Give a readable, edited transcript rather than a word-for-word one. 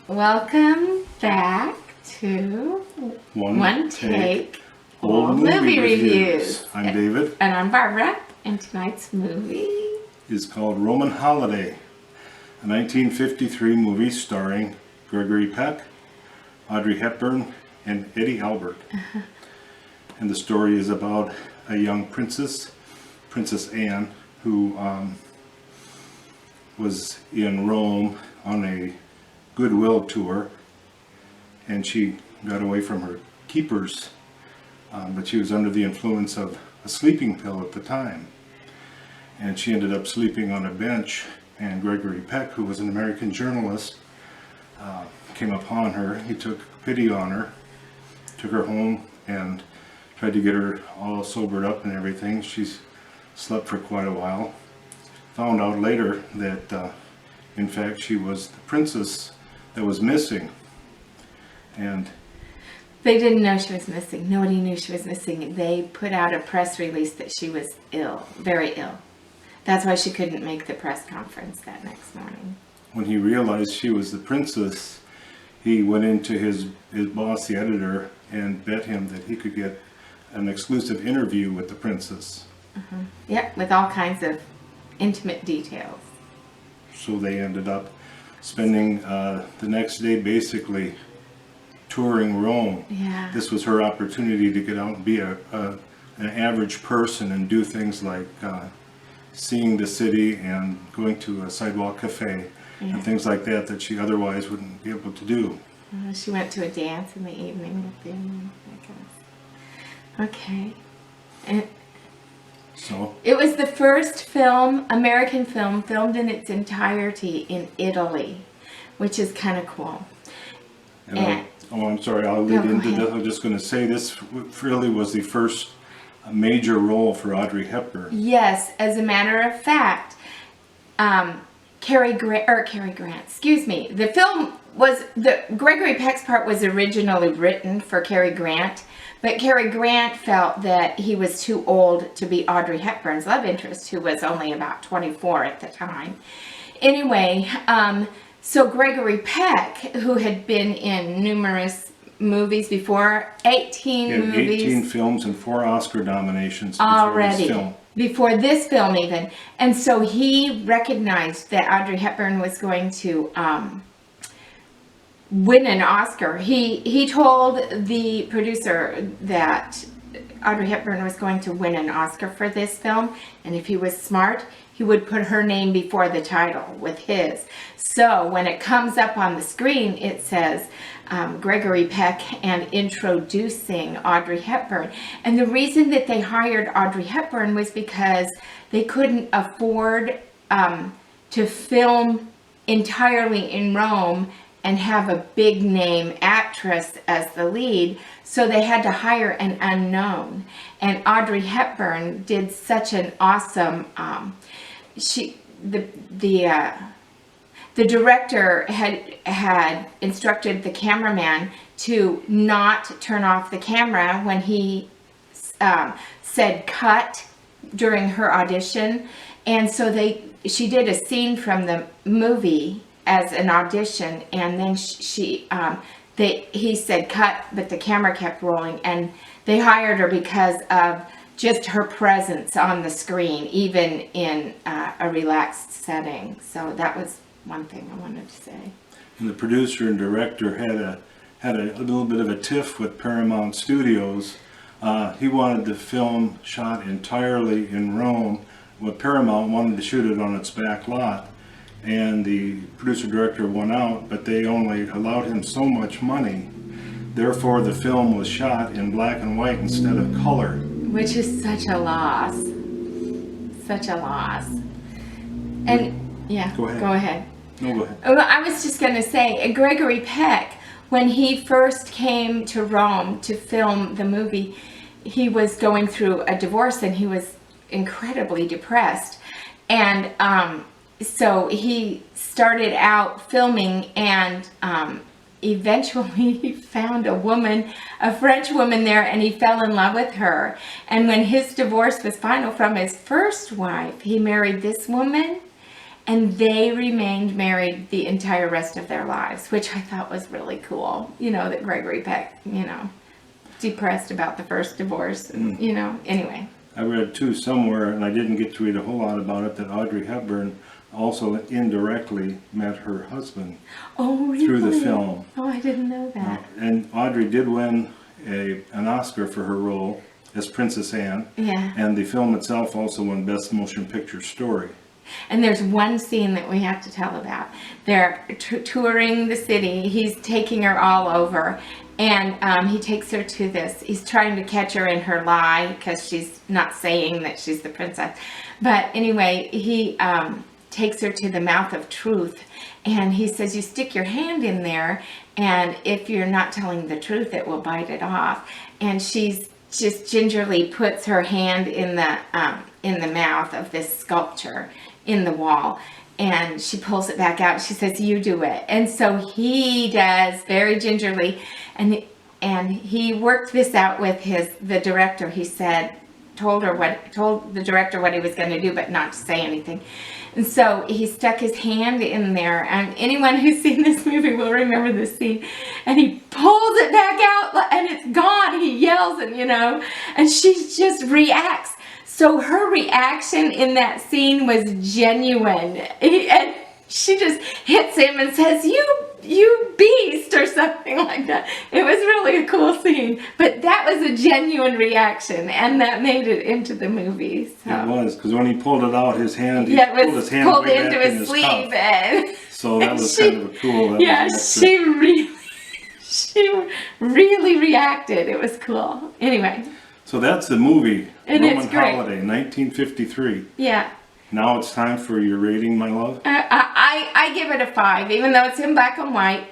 Welcome back to One Take Old Movie Reviews. I'm David. And I'm Barbara. And tonight's movie is called Roman Holiday, a 1953 movie starring Gregory Peck, Audrey Hepburn, and Eddie Albert. And the story is about a young princess, Princess Anne, who was in Rome on a goodwill tour, and she got away from her keepers, but she was under the influence of a sleeping pill at the time, and she ended up sleeping on a bench. And Gregory Peck, who was an American journalist, came upon her. He took pity on her, took her home, and tried to get her all sobered up and everything. She slept for quite a while. Found out later that in fact she was the princess that was missing. And they didn't know she was missing. Nobody knew she was missing. They put out a press release that she was ill, very ill. That's why she couldn't make the press conference that next morning. When he realized she was the princess, he went into his boss, the editor, and bet him that he could get an exclusive interview with the princess. Yep, with all kinds of intimate details. So they ended up spending the next day basically touring Rome. Yeah. This was her opportunity to get out and be an average person and do things like seeing the city and going to a sidewalk cafe and things like that that she otherwise wouldn't be able to do. She went to a dance in the evening with them, I guess. Okay. And So it was the first film, American film, filmed in its entirety in Italy, which is kind of cool. I'm sorry, I'll lead into this. I'm just going to say this really was the first major role for Audrey Hepburn. Yes, as a matter of fact, Cary Grant, excuse me. The film was, Gregory Peck's part was originally written for Cary Grant, but Cary Grant felt that he was too old to be Audrey Hepburn's love interest, who was only about 24 at the time. Anyway, so Gregory Peck, who had been in numerous movies before, 18 movies. 18 films and 4 Oscar nominations already. This film. Before this film even. And so he recognized that Audrey Hepburn was going to win an Oscar. He told the producer that Audrey Hepburn was going to win an Oscar for this film, and if he was smart, he would put her name before the title with his. So when it comes up on the screen, it says Gregory Peck and introducing Audrey Hepburn. And the reason that they hired Audrey Hepburn was because they couldn't afford to film entirely in Rome and have a big name actress as the lead, so they had to hire an unknown. And Audrey Hepburn did such an awesome, the director had instructed the cameraman to not turn off the camera when he said cut during her audition. And so she did a scene from the movie as an audition, and then he said cut, but the camera kept rolling, and they hired her because of just her presence on the screen, even in a relaxed setting. So that was one thing I wanted to say. And the producer and director had a little bit of a tiff with Paramount Studios. He wanted the film shot entirely in Rome, but Paramount wanted to shoot it on its back lot. And the producer-director won out, but they only allowed him so much money. Therefore, the film was shot in black and white instead of color. Which is such a loss. Such a loss. And, yeah, Go ahead. Go ahead. No, go ahead. Well, I was just going to say, Gregory Peck, when he first came to Rome to film the movie, he was going through a divorce and he was incredibly depressed. And so he started out filming, and eventually he found a French woman there, and he fell in love with her. And when his divorce was final from his first wife, he married this woman, And they remained married the entire rest of their lives, which I thought was really cool. You know, that Gregory Peck, you know, depressed about the first divorce, and, you know, anyway. I read too somewhere, and I didn't get to read a whole lot about it, that Audrey Hepburn also indirectly met her husband through the film. Oh, I didn't know that. And Audrey did win an Oscar for her role as Princess Anne. Yeah. And the film itself also won Best Motion Picture Story. And there's one scene that we have to tell about. They're touring the city. He's taking her all over. And he takes her to this. He's trying to catch her in her lie because she's not saying that she's the princess. But anyway, he takes her to the mouth of truth. And he says, you stick your hand in there. And if you're not telling the truth, it will bite it off. And she's just gingerly puts her hand in the mouth of this sculpture in the wall, and she pulls it back out. She says, you do it. And so he does, very gingerly, and he worked this out with the director. He said, told the director what he was going to do, but not to say anything. And so he stuck his hand in there, and anyone who's seen this movie will remember this scene. And he pulls it back out, and it's gone. He yells, and you know, and she just reacts. So her reaction in that scene was genuine. And she just hits him and says, you beast, or something like that. It was really a cool scene. But that was a genuine reaction, and that made it into the movie. So. It was, because when he pulled it out, his hand, pulled his hand pulled into his sleeve. And so that was kind of a cool. She really reacted. It was cool. Anyway. So that's the movie, and Roman Holiday, 1953. Yeah. Now it's time for your rating, my love. I give it a 5, even though it's in black and white.